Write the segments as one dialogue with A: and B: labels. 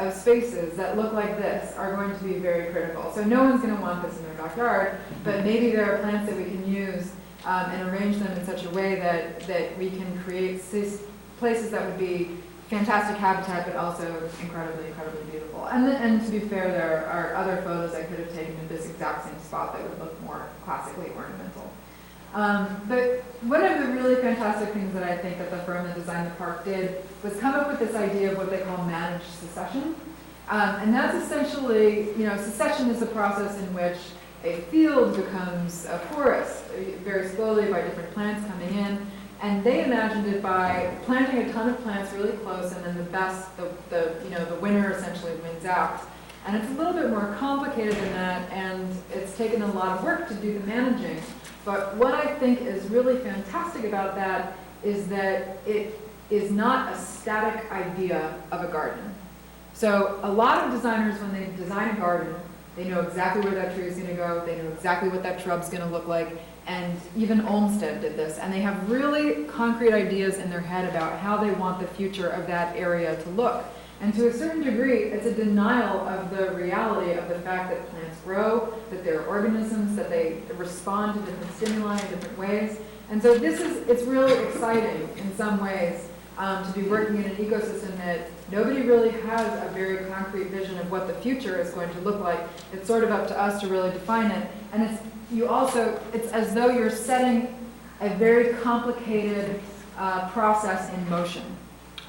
A: of spaces that look like this are going to be very critical. So no one's going to want this in their backyard, but maybe there are plants that we can use and arrange them in such a way that we can create places that would be fantastic habitat, but also incredibly, incredibly beautiful. And to be fair, there are other photos I could have taken in this exact same spot that would look more classically ornamental. But one of the really fantastic things that I think that the firm that designed the park did was come up with this idea of what they call managed succession. And that's essentially, succession is the process in which a field becomes a forest very slowly by different plants coming in. And they imagined it by planting a ton of plants really close, and then the winner essentially wins out. And it's a little bit more complicated than that, and it's taken a lot of work to do the managing. But what I think is really fantastic about that is that it is not a static idea of a garden. So a lot of designers, when they design a garden, they know exactly where that tree is going to go, they know exactly what that shrub's going to look like, and even Olmsted did this, and they have really concrete ideas in their head about how they want the future of that area to look. And to a certain degree, it's a denial of the reality of the fact that plants grow, that they're organisms, that they respond to different stimuli in different ways. And so it's really exciting in some ways to be working in an ecosystem that nobody really has a very concrete vision of what the future is going to look like. It's sort of up to us to really define it. And it's as though you're setting a very complicated process in motion,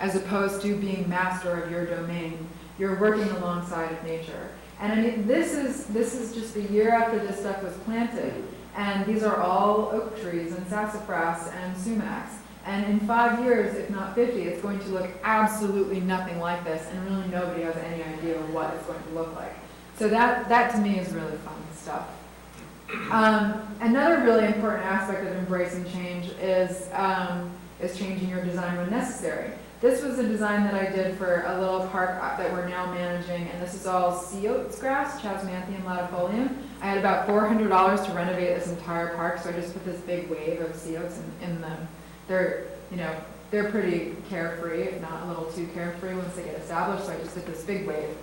A: as opposed to being master of your domain. You're working alongside of nature. And I mean, this is just a year after this stuff was planted, and these are all oak trees and sassafras and sumacs. And in 5 years, if not 50, it's going to look absolutely nothing like this, and really nobody has any idea of what it's going to look like. So that to me is really fun stuff. Another really important aspect of embracing change is changing your design when necessary. This was a design that I did for a little park that we're now managing, and this is all sea oats grass, Chasmanthium latifolium. I had about $400 to renovate this entire park, so I just put this big wave of sea oats in them. They're pretty carefree, if not a little too carefree once they get established, so I just did this big wave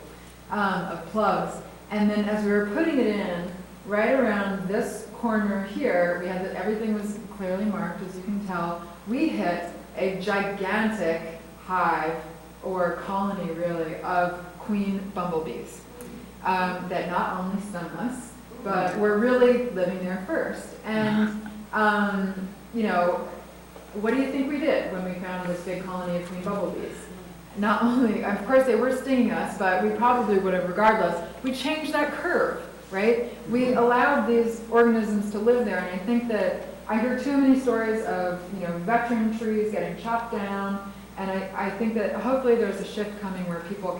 A: of plugs. And then as we were putting it in, right around this corner here, we had that everything was clearly marked, as you can tell. We hit a gigantic hive, or colony really, of queen bumblebees that not only stung us, but were really living there first. And, what do you think we did when we found this big colony of queen bumblebees? Not only, of course they were stinging us, but we probably would have regardless. We changed that curve, right? We allowed these organisms to live there, and I think that I hear too many stories of, veteran trees getting chopped down, and I think that hopefully there's a shift coming where people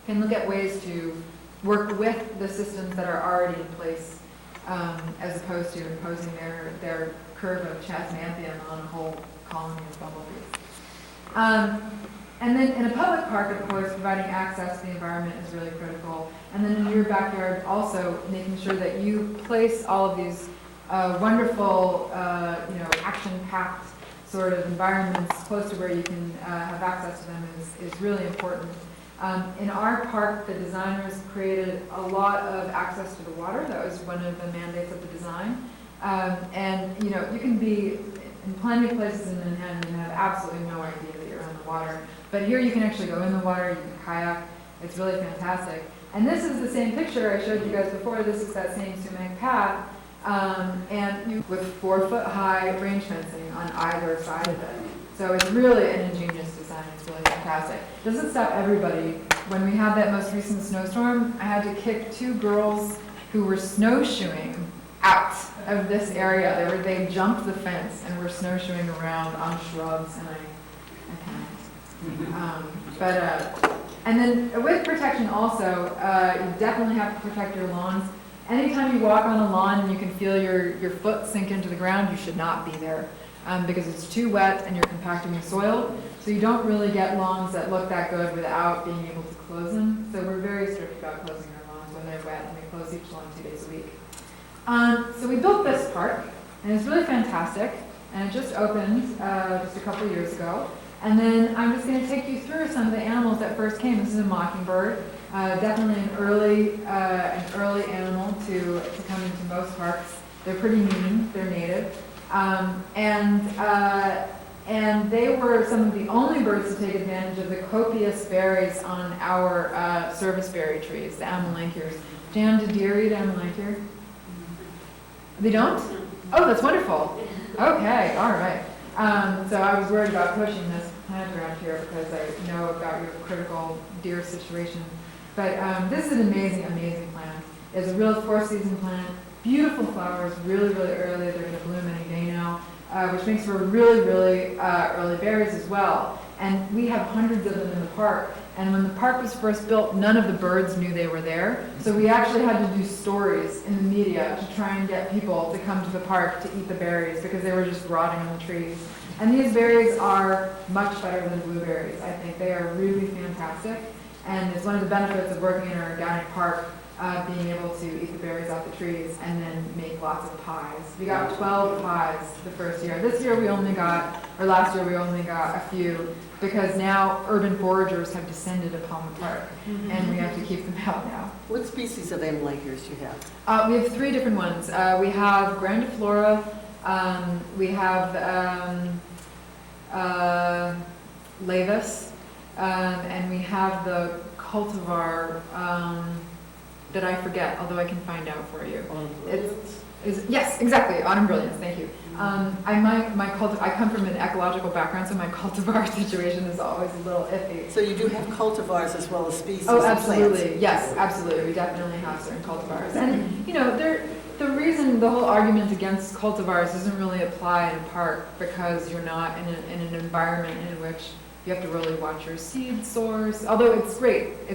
A: can look at ways to work with the systems that are already in place, as opposed to imposing their curve of Chasmanthium on a whole colony of bumblebees. And then in a public park, of course, providing access to the environment is really critical. And then in your backyard, also making sure that you place all of these wonderful, action-packed sort of environments close to where you can have access to them is really important. In our park, the designers created a lot of access to the water. That was one of the mandates of the design. And you can be in plenty of places in Manhattan and have absolutely no idea that you're on the water. But here you can actually go in the water, you can kayak. It's really fantastic. And this is the same picture I showed you guys before. This is that same sumac path. With 4-foot-high range fencing on either side of it. So it's really an ingenious design. It's really fantastic. Doesn't stop everybody. When we had that most recent snowstorm, I had to kick 2 girls who were snowshoeing out of this area. They jumped the fence and were snowshoeing around on shrubs, and I panicked. And then with protection also, you definitely have to protect your lawns. Anytime you walk on a lawn and you can feel your foot sink into the ground, you should not be there because it's too wet and you're compacting the soil. So you don't really get lawns that look that good without being able to close them. So we're very strict about closing our lawns when they're wet, and we close each lawn 2 days a week. So we built this park, and it's really fantastic, and it just opened just a couple years ago. And then I'm just going to take you through some of the animals that first came. This is a mockingbird, definitely an early animal to come into most parks. They're pretty mean. They're native, and they were some of the only birds to take advantage of the copious berries on our service berry trees, the amelanchiers. Jan, did deer eat amelanchier? They don't? Oh, that's wonderful. Okay, all right. So I was worried about pushing this plant around here because I know about your critical deer situation. But this is an amazing, amazing plant. It's a real four-season plant. Beautiful flowers, really, really early. They're going to bloom any day now, which makes for really, really early berries as well. And we have hundreds of them in the park. And when the park was first built, none of the birds knew they were there. So we actually had to do stories in the media to try and get people to come to the park to eat the berries because they were just rotting on the trees. And these berries are much better than blueberries, I think. They are really fantastic. And it's one of the benefits of working in an organic park, being able to eat the berries off the trees and then make lots of pies. We got 12 pies the first year. This year we only got, or last year we only got a few, because now urban foragers have descended upon the park, and we have to keep them out now.
B: What species of amelanchiers do you have?
A: We have 3 different ones. We have grandiflora, we have lavis, and we have the cultivar that I forget, although I can find out for you. Yes, exactly, autumn brilliance, thank you. I come from an ecological background, so my cultivar situation is always a little iffy.
B: So you do have cultivars as well as species
A: Oh,
B: of
A: absolutely,
B: plants.
A: yes, absolutely. We definitely have certain cultivars. And, you know, the whole argument against cultivars doesn't really apply in a park because you're not in an environment in which you have to really watch your seed source. Although it's great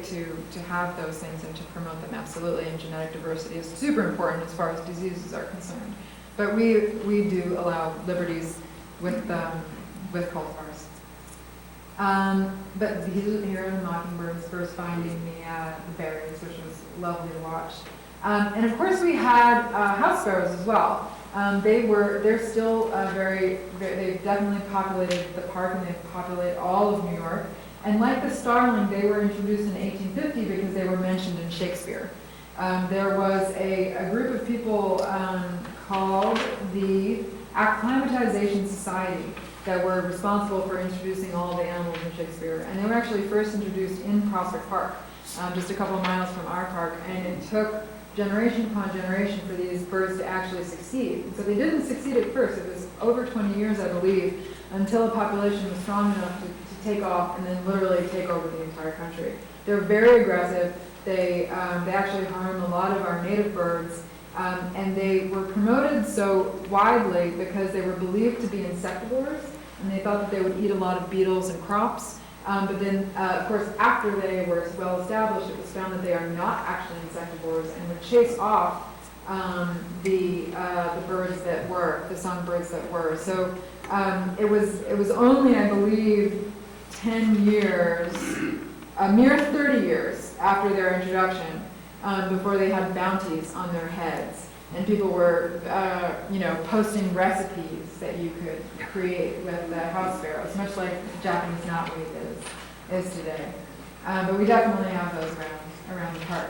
A: to have those things and to promote them, absolutely, and genetic diversity is super important as far as diseases are concerned. But we do allow liberties with cultivars. But here are the mockingbirds first finding the berries, which was lovely to watch. And of course we had house sparrows as well. They're still they've definitely populated the park, and they've populated all of New York. And like the starling, they were introduced in 1850 because they were mentioned in Shakespeare. There was a group of people called the Acclimatization Society that were responsible for introducing all the animals in Shakespeare. And they were actually first introduced in Prospect Park, just a couple of miles from our park. And it took generation upon generation for these birds to actually succeed. And so they didn't succeed at first. It was over 20 years, I believe, until a population was strong enough to take off and then literally take over the entire country. They're very aggressive. They actually harm a lot of our native birds. And they were promoted so widely because they were believed to be insectivores, and they thought that they would eat a lot of beetles and crops. But then, of course, after they were well established, it was found that they are not actually insectivores and would chase off the birds that were, the songbirds that were. So it was only, I believe, 10 years, a mere 30 years after their introduction, before they had bounties on their heads. And people were, posting recipes that you could create with the house sparrows, much like Japanese knotweed is today. But we definitely have those around the park.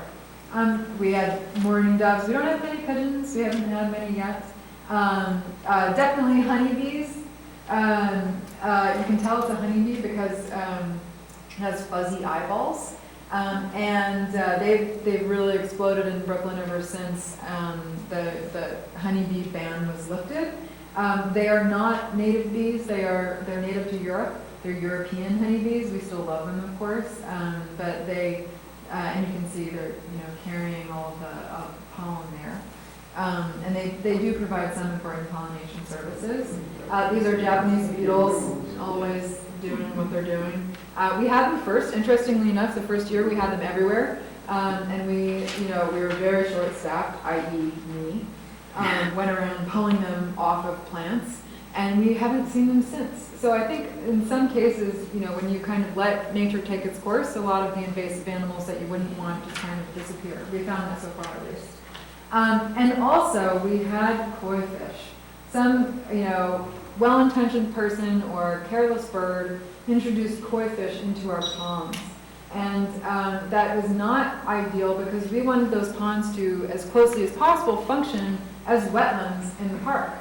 A: We had mourning doves. We don't have many pigeons. We haven't had many yet. Definitely honeybees. You can tell it's a honeybee because it has fuzzy eyeballs. They've really exploded in Brooklyn ever since the honeybee ban was lifted. They are not native bees. They're native to Europe. They're European honeybees. We still love them, of course, but they and you can see they're carrying all of the pollen there. And they do provide some important pollination services. These are Japanese beetles, always doing what they're doing. We had them first, interestingly enough, the first year we had them everywhere. And we were very short-staffed, i.e. me, went around pulling them off of plants, and we haven't seen them since. So I think in some cases, when you kind of let nature take its course, a lot of the invasive animals that you wouldn't want just kind of disappear. We found that so far at least. And also, we had koi fish. some, well-intentioned person or careless bird introduced koi fish into our ponds. And that was not ideal because we wanted those ponds to, as closely as possible, function as wetlands in the park.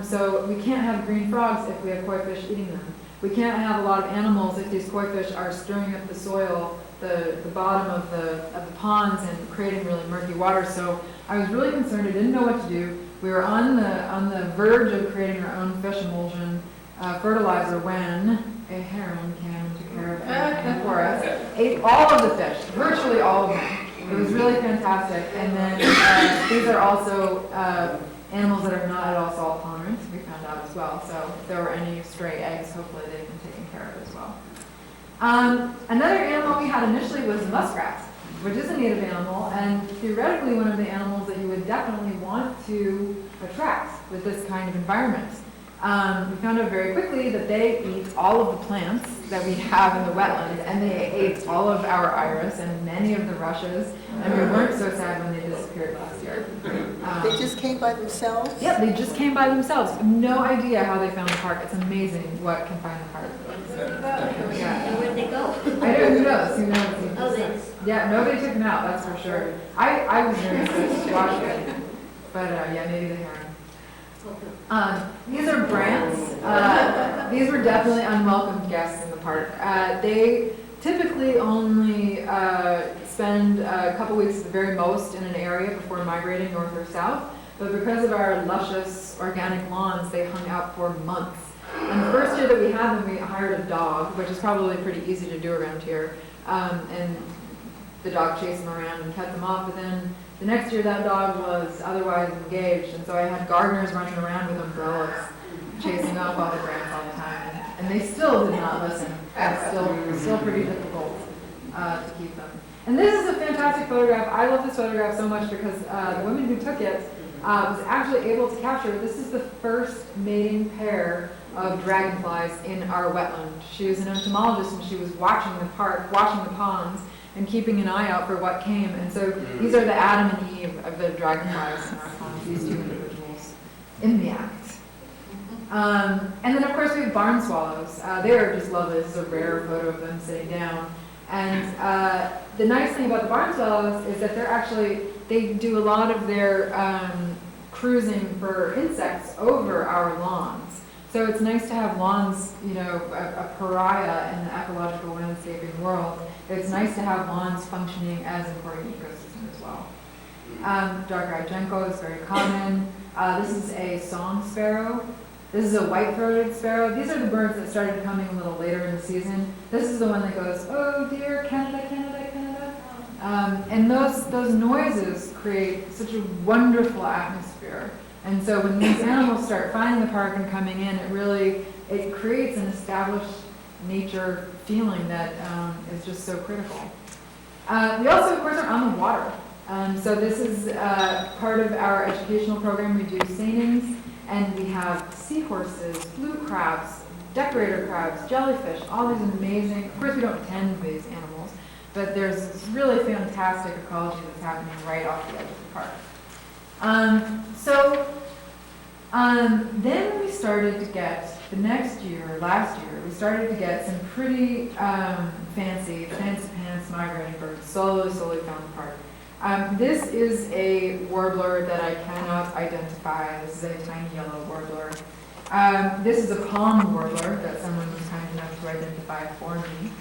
A: So we can't have green frogs if we have koi fish eating them. We can't have a lot of animals if these koi fish are stirring up the soil, the bottom of the ponds and creating really murky water. So I was really concerned. I didn't know what to do. We were on the verge of creating our own fish emulsion fertilizer when a heron came and took care of everything for us. Ate all of the fish, virtually all of them. It was really fantastic. And then these are also animals that are not at all salt tolerant, we found out as well. So if there were any stray eggs, hopefully they've been taken care of as well. Another animal we had initially was muskrats, which is a native animal and theoretically one of the animals that you would definitely want to attract with this kind of environment. We found out very quickly that they eat all of the plants that we have in the wetland, and they ate all of our iris and many of the rushes, and we weren't so sad when they disappeared last year.
B: They just came by themselves?
A: Yep, they just came by themselves. No idea how they found the park. It's amazing what can find the park.
C: Yeah. And where'd they go?
A: I know, who knows? Who knows?
C: Oh, they...
A: Yeah, nobody took them out, that's for sure. I was nervous to watch it, but yeah, maybe the heron. These are brants. These were definitely unwelcome guests in the park. They typically only spend a couple weeks at the very most in an area before migrating north or south, but because of our luscious organic lawns, they hung out for months. And the first year that we had them, we hired a dog, which is probably pretty easy to do around here, and the dog chased them around and kept them off, but then the next year that dog was otherwise engaged, and so I had gardeners running around with umbrellas, chasing off all the brants all the time, and they still did not listen. It's still pretty difficult to keep them. And this is a fantastic photograph. I love this photograph so much because the woman who took it was actually able to capture it. This is the first mating pair of dragonflies in our wetland. She was an entomologist and she was watching the park, watching the ponds, and keeping an eye out for what came. And so these are the Adam and Eve of the dragonflies in our ponds, these two individuals in the act. And then of course we have barn swallows. They are just lovely. This is a rare photo of them sitting down. And the nice thing about the barn swallows is that they do a lot of their cruising for insects over our lawns. So it's nice to have lawns, a pariah in the ecological landscaping world. It's nice to have lawns functioning as important ecosystem as well. Dark-eyed junco is very common. This is a song sparrow. This is a white-throated sparrow. These are the birds that started coming a little later in the season. This is the one that goes, "Oh dear, Canada, Canada, Canada." And those noises create such a wonderful atmosphere. And so when these animals start finding the park and coming in, it creates an established nature feeling that is just so critical. We also, of course, are on the water. So this is part of our educational program. We do seinings, and we have seahorses, blue crabs, decorator crabs, jellyfish, all these amazing, of course we don't tend these animals, but there's this really fantastic ecology that's happening right off the edge of the park. Then we started to get, last year, we started to get some pretty fancy pants migrating birds slowly found the park. This is a warbler that I cannot identify. This is a tiny yellow warbler. This is a palm warbler that someone was kind enough to identify for me.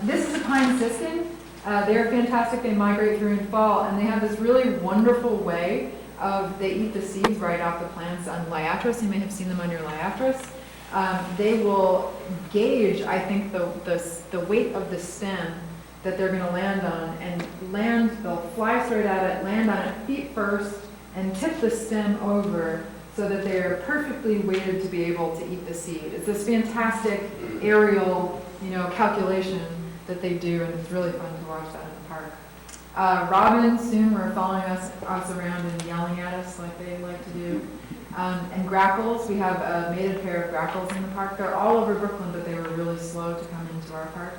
A: This is a pine siskin. They're fantastic. They migrate through in fall, and they have this really wonderful way they eat the seeds right off the plants on liatris. You may have seen them on your liatris. They will gauge, I think, the weight of the stem that they're going to land on, and they'll fly straight at it, land on it feet first, and tip the stem over so that they are perfectly weighted to be able to eat the seed. It's this fantastic aerial, calculation that they do, and it's really fun to watch that in the park. Robins soon were following us around and yelling at us like they like to do. And grackles, we have a mated pair of grackles in the park. They're all over Brooklyn, but they were really slow to come into our park.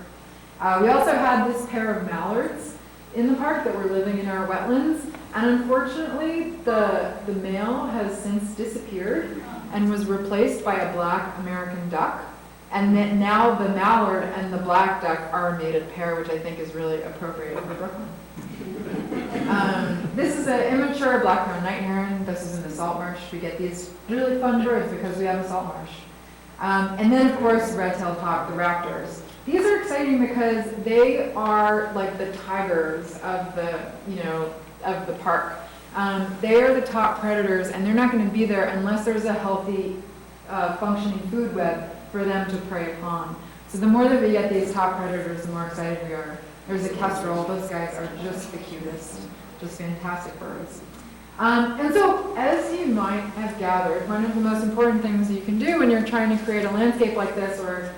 A: We also had this pair of mallards in the park that were living in our wetlands. And unfortunately, the male has since disappeared and was replaced by a black American duck. And then now the mallard and the black duck are a mated pair, which I think is really appropriate for Brooklyn. This is an immature black-crowned night heron. This is in the salt marsh. We get these really fun birds because we have a salt marsh. And then, of course, red-tailed hawk, the raptors. These are exciting because they are like the tigers of the park. They are the top predators, and they're not going to be there unless there's a healthy, functioning food web for them to prey upon. So the more that we get these top predators, the more excited we are. There's a kestrel. Those guys are just the cutest, just fantastic birds. And so, as you might have gathered, one of the most important things you can do when you're trying to create a landscape like this, or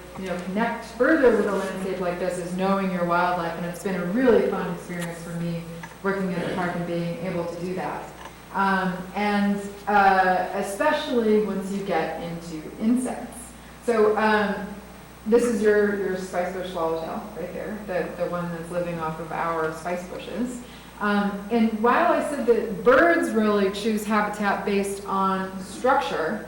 A: connect further with a landscape like this, is knowing your wildlife. And it's been a really fun experience for me working at the park and being able to do that. Especially once you get into insects. So this is your spicebush swallowtail right there, the one that's living off of our spice bushes. And while I said that birds really choose habitat based on structure,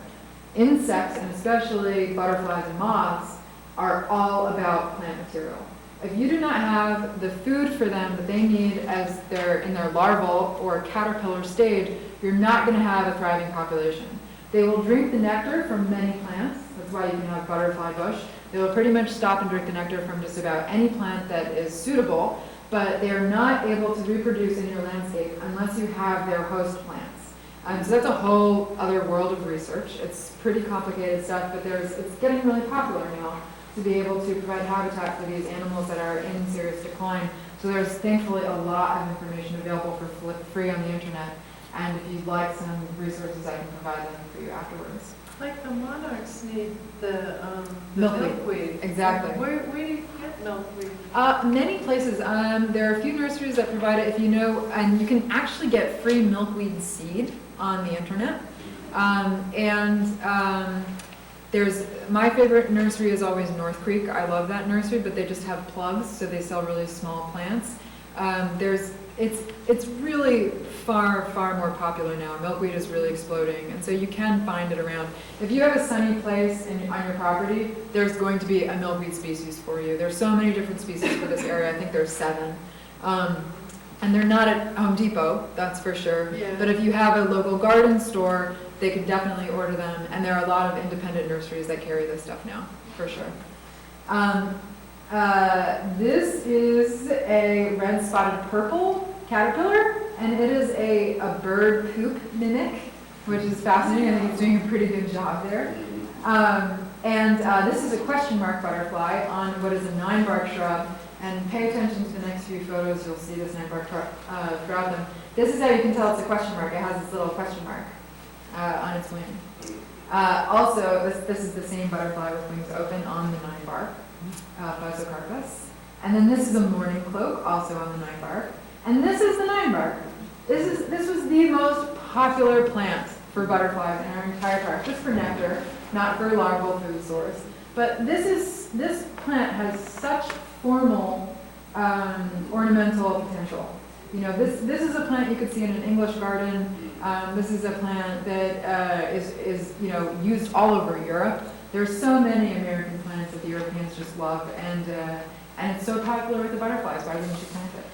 A: insects, and especially butterflies and moths, are all about plant material. If you do not have the food for them that they need as they're in their larval or caterpillar stage, you're not going to have a thriving population. They will drink the nectar from many plants. That's why you can have butterfly bush. They will pretty much stop and drink the nectar from just about any plant that is suitable, but they are not able to reproduce in your landscape unless you have their host plants. So that's a whole other world of research. It's pretty complicated stuff, but it's getting really popular now to be able to provide habitat for these animals that are in serious decline. So there's thankfully a lot of information available for free on the internet. And if you'd like some resources, I can provide them for you afterwards.
D: Like the monarchs need the
A: Milkweed.
D: milkweed.
A: Exactly.
D: Where do you get milkweed?
A: Many places. There are a few nurseries that provide it, if you know, and you can actually get free milkweed seed on the internet. There's my favorite nursery is always North Creek. I love that nursery, but they just have plugs, so they sell really small plants. It's really far more popular now. Milkweed is really exploding, and so you can find it around. If you have a sunny place on your property, there's going to be a milkweed species for you. There's so many different species for this area. I think there's 7. And they're not at Home Depot, that's for sure.
D: Yeah.
A: But if you have a local garden store, they can definitely order them. And there are a lot of independent nurseries that carry this stuff now, for sure. This is a red-spotted purple caterpillar, and it is a bird poop mimic, which is fascinating. I think it's doing a pretty good job there. This is a question mark butterfly on what is a 9-bark shrub. And pay attention to the next few photos, you'll see this 9-bark throughout them. This is how you can tell it's a question mark. It has this little question mark on its wing. Also, this is the same butterfly with wings open on the 9-bark, Physocarpus. And then this is a mourning cloak, also on the 9-bark. And this is the 9-bark. This was the most popular plant for butterflies in our entire park, just for nectar, not for larval food source. But this plant has such formal ornamental potential. This is a plant you could see in an English garden. This is a plant that is used all over Europe. There's so many American plants that the Europeans just love, and it's so popular with the butterflies. Why wouldn't you plant it?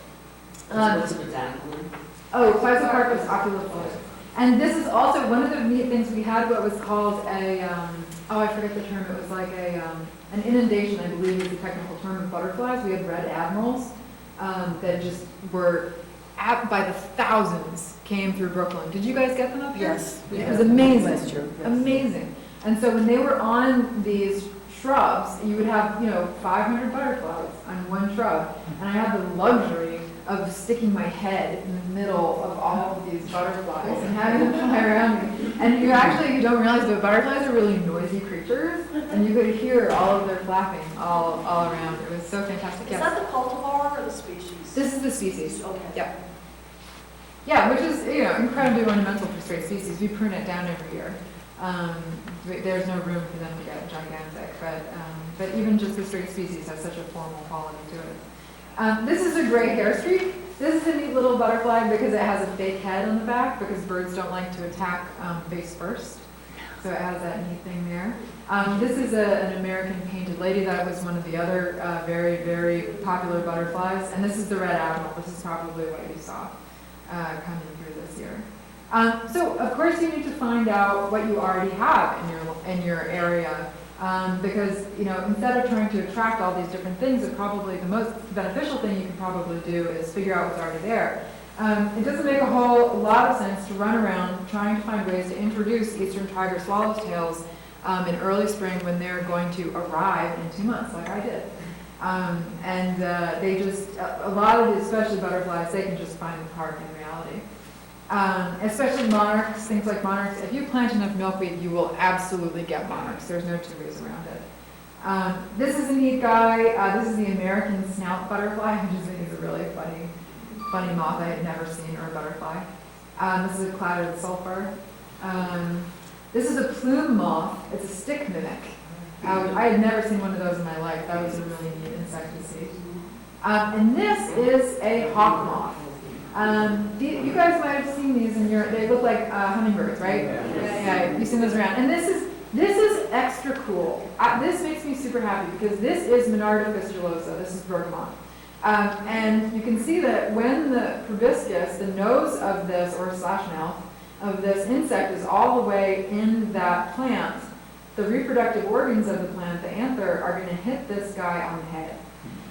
E: What's the botanical name?
A: Oh, Physocarpus oculophilus. And this is also one of the neat things we had. What was called I forget the term. It was like an inundation, I believe is the technical term of butterflies. We had red admirals that just were by the thousands came through Brooklyn. Did you guys get them up here?
B: Yes.
A: It was amazing.
B: That's true. Yes.
A: Amazing. And so when they were on these shrubs, you would have 500 butterflies on one shrub, and I had the luxury of sticking my head in the middle of all of these butterflies and having them fly around me. And you don't realize, but butterflies are really noisy creatures, and you could hear all of their flapping all around. It was so fantastic.
C: Is
A: Yes.
C: that the cultivar or the species?
A: This is the species.
C: Okay.
A: Yep. Yeah, which is incredibly ornamental for straight species. We prune it down every year. There's no room for them to get gigantic, but even just the straight species has such a formal quality to it. This is a gray hair streak. This is a neat little butterfly because it has a fake head on the back because birds don't like to attack face first. So it has that neat thing there. This is an American painted lady. That was one of the other very, very popular butterflies. And this is the red admiral. This is probably what you saw coming through this year. So of course you need to find out what you already have in your area. Because, you know, instead of trying to attract all these different things, probably the most beneficial thing you can probably do is figure out what's already there. It doesn't make a lot of sense to run around trying to find ways to introduce eastern tiger swallowtails in early spring when they're going to arrive in 2 months, like I did. They just, a lot of these, especially butterflies, they can just find the park in reality. Especially monarchs, things like monarchs. If you plant enough milkweed, you will absolutely get monarchs. There's no two ways around it. This is a neat guy. This is the American snout butterfly, which I think is a really funny moth I had never seen, or a butterfly. This is a clouded sulfur. This is a plume moth. It's a stick mimic. I had never seen one of those in my life. That was a really neat insect to see. And this is a hawk moth. You guys might have seen these they look like hummingbirds, right? Yeah, you've seen those around. And this is extra cool. This makes me super happy because this is Monarda fistulosa. This is bergamot. And you can see that when the proboscis, the nose of this, or slash mouth of this insect is all the way in that plant, the reproductive organs of the plant, the anther, are going to hit this guy on the head.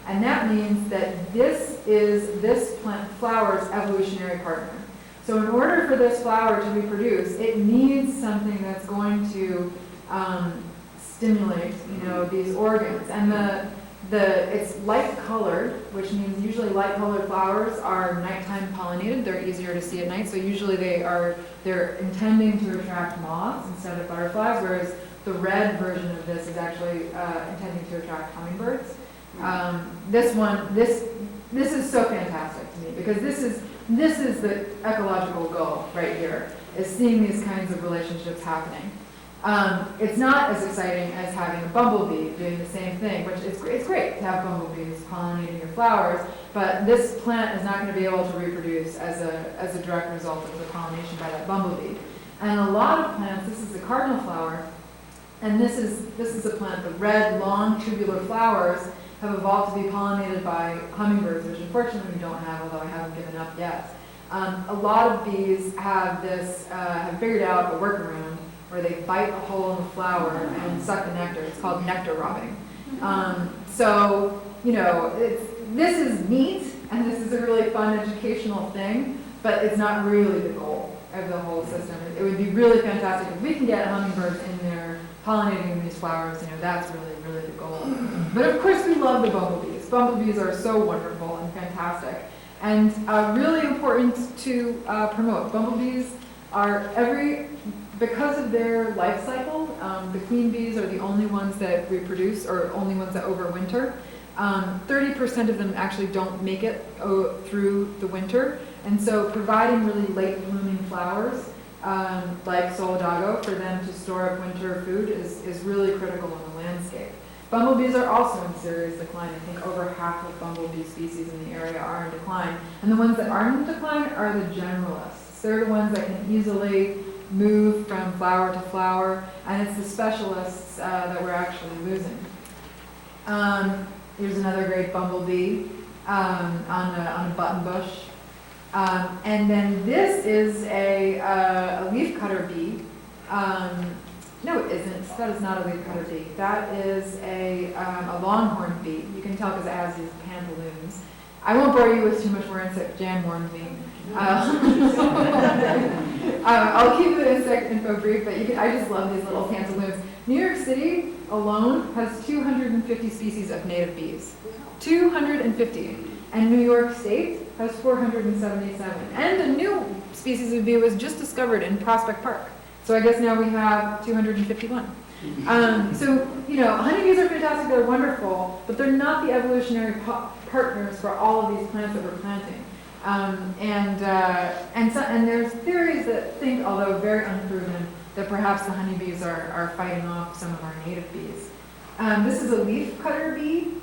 A: And that means that this is this plant flower's evolutionary partner. So in order for this flower to reproduce, it needs something that's going to stimulate, these organs. And it's light colored, which means usually light colored flowers are nighttime pollinated. They're easier to see at night. So usually they're intending to attract moths instead of butterflies, whereas the red version of this is actually intending to attract hummingbirds. This is so fantastic to me because this is the ecological goal right here, is seeing these kinds of relationships happening. It's not as exciting as having a bumblebee doing the same thing, which it's great to have bumblebees pollinating your flowers, but this plant is not going to be able to reproduce as a direct result of the pollination by that bumblebee. And a lot of plants, this is the Cardinal Flower, and this is a plant, the red, long, tubular flowers have evolved to be pollinated by hummingbirds, which unfortunately we don't have, although I haven't given up yet. A lot of bees have figured out a workaround where they bite a hole in the flower and suck the nectar. It's called nectar robbing. This is neat, and this is a really fun educational thing, but it's not really the goal of the whole system. It would be really fantastic if we can get hummingbirds in there pollinating these flowers. That's really, really the goal. But of course we love the bumblebees. Bumblebees are so wonderful and fantastic, and really important to promote. Bumblebees are because of their life cycle, the queen bees are the only ones that reproduce, or only ones that overwinter. 30% of them actually don't make it through the winter, and so providing really late blooming flowers like solidago for them to store up winter food is really critical in the landscape. Bumblebees are also in serious decline. I think over half of bumblebee species in the area are in decline, and the ones that aren't in decline are the generalists. They're the ones that can easily move from flower to flower, and it's the specialists that we're actually losing. Here's another great bumblebee on a button bush. And then this is a leafcutter bee. No, it isn't. That is not a leafcutter bee. That is a longhorn bee. You can tell because it has these pantaloons. I won't bore you with too much more insect. Jan warned me. I'll keep the insect info brief, but I just love these little pantaloons. New York City alone has 250 species of native bees. 250. And New York State has 477. And a new species of bee was just discovered in Prospect Park. So I guess now we have 251. Honeybees are fantastic, they're wonderful, but they're not the evolutionary partners for all of these plants that we're planting. And there's theories that think, although very unproven, that perhaps the honeybees are fighting off some of our native bees. This is a leafcutter bee.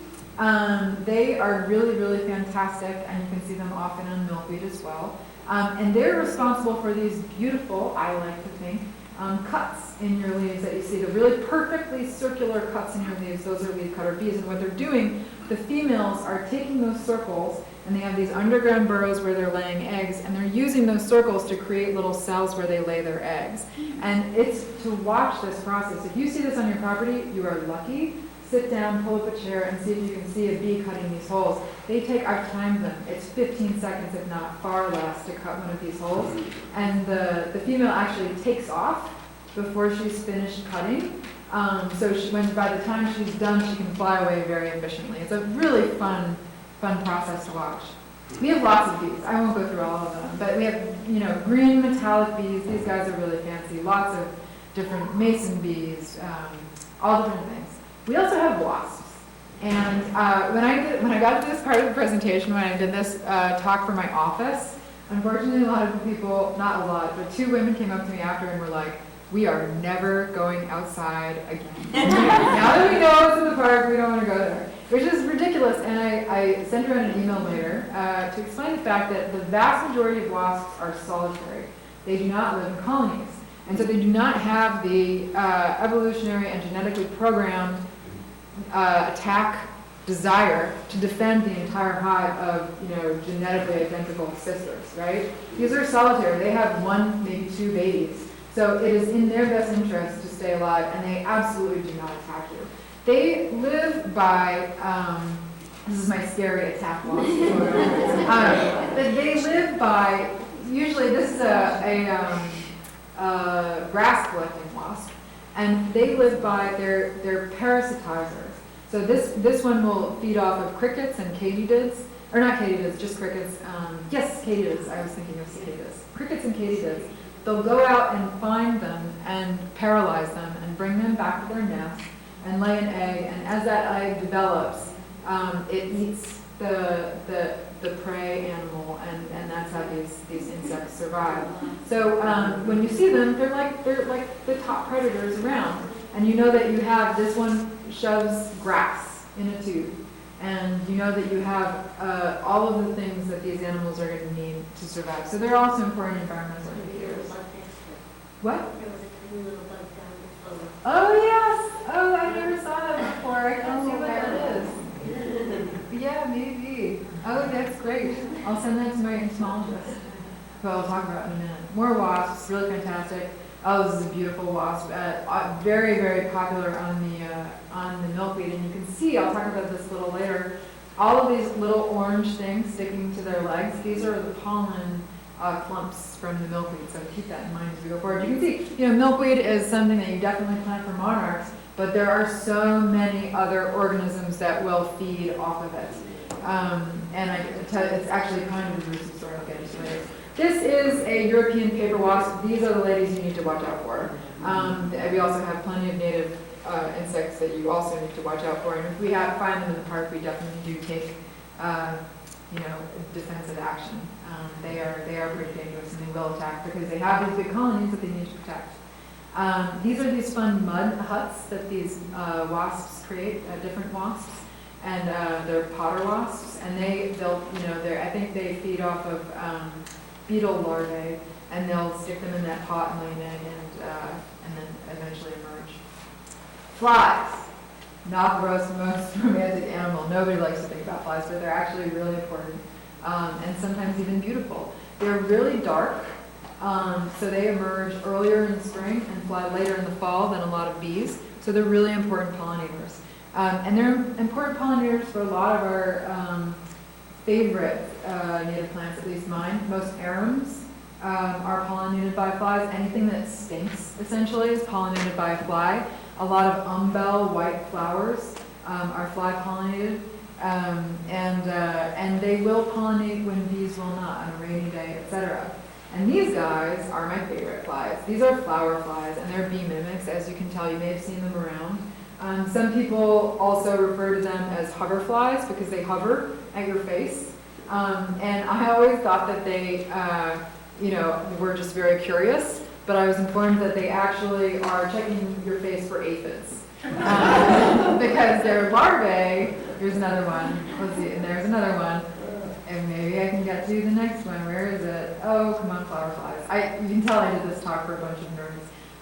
A: They are really, really fantastic, and you can see them often on milkweed as well. And they're responsible for these beautiful, I like to think, cuts in your leaves that you see. The really perfectly circular cuts in your leaves, those are leafcutter bees. And what they're doing, the females are taking those circles, and they have these underground burrows where they're laying eggs, and they're using those circles to create little cells where they lay their eggs. And it's to watch this process. If you see this on your property, you are lucky. Sit down, pull up a chair, and see if you can see a bee cutting these holes. They take, I've timed them, it's 15 seconds, if not far less, to cut one of these holes. And the female actually takes off before she's finished cutting. So by the time she's done, she can fly away very efficiently. It's a really fun process to watch. We have lots of bees. I won't go through all of them, but we have, green metallic bees. These guys are really fancy. Lots of different mason bees, all different things. We also have wasps. And when I got to this part of the presentation, when I did this talk for my office, unfortunately a lot of people, not a lot, but 2 women came up to me after and were like, "We are never going outside again. Now that we know it's in the park, we don't want to go there." Which is ridiculous, and I sent her an email later to explain the fact that the vast majority of wasps are solitary. They do not live in colonies. And so they do not have the evolutionary and genetically programmed attack desire to defend the entire hive of, genetically identical sisters, right? These are solitary. They have 1, maybe 2 babies. So it is in their best interest to stay alive, and they absolutely do not attack you. They live by, this is my scary attack wasp photo. But they live by, usually this is a grass collecting wasp, and they live by their parasitizers. So this one will feed off of crickets and katydids, or not katydids, just crickets. Yes, katydids. I was thinking of cicadas. Crickets and katydids. They'll go out and find them and paralyze them and bring them back to their nest and lay an egg. And as that egg develops, it eats the prey animal, and that's how these insects survive. So when you see them, they're like the top predators around, and you know that you have this one shoves grass in a tube, and you know that you have all of the things that these animals are going to need to survive. So they're also important environmental indicators. What? Oh yes! Oh, I never saw that before. I can see what that is. Yeah, maybe. Oh, that's great. I'll send that to my entomologist, who I'll talk about in a minute. More wasps, really fantastic. Oh, this is a beautiful wasp. Very, very popular on the milkweed, and you can see, I'll talk about this a little later, all of these little orange things sticking to their legs. These are the pollen clumps from the milkweed, so keep that in mind as we go forward. You can see, milkweed is something that you definitely plant for monarchs, but there are so many other organisms that will feed off of it. And it's actually kind of a gruesome story. I'll get into later. This is a European paper wasp. These are the ladies you need to watch out for. We also have plenty of native insects that you also need to watch out for. And if we find them in the park, we definitely do take, defensive action. They are pretty dangerous, and they will attack because they have these big colonies that they need to protect. These are these fun mud huts that these wasps create, different wasps, and they're potter wasps, and I think they feed off of beetle larvae, and they'll stick them in that pot and lay an egg, and then eventually emerge. Flies, not the most romantic animal. Nobody likes to think about flies, but they're actually really important, and sometimes even beautiful. They're really dark. So they emerge earlier in the spring and fly later in the fall than a lot of bees. So they're really important pollinators. And they're important pollinators for a lot of our favorite native plants, at least mine. Most arums are pollinated by flies. Anything that stinks, essentially, is pollinated by a fly. A lot of umbel white flowers are fly pollinated. And they will pollinate when bees will not, on a rainy day, etc. And these guys are my favorite flies. These are flower flies, and they're bee mimics. As you can tell, you may have seen them around. Some people also refer to them as hover flies because they hover at your face. And I always thought that they, were just very curious, but I was informed that they actually are checking your face for aphids. Because their larvae, here's another one, let's see, and there's another one, and maybe I can get to the next one, where is it? Oh, come on, flower flies. You can tell I did this talk for a bunch of nerds.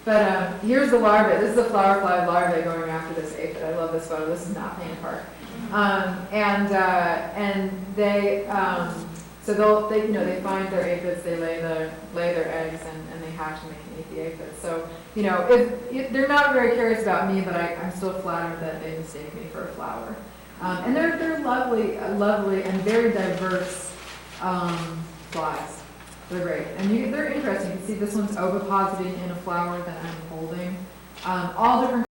A: But here's the larvae, this is the flower fly larvae going after this aphid. I love this photo, this is not Payne Park. And they, so they find their aphids, they lay their eggs, and they hatch and they can eat the aphids. So, if they're not very curious about me, but I'm still flattered that they mistake me for a flower. And they're lovely, lovely and very diverse flies. They're great. And they're interesting. You can see this one's ovipositing in a flower that I'm holding. All different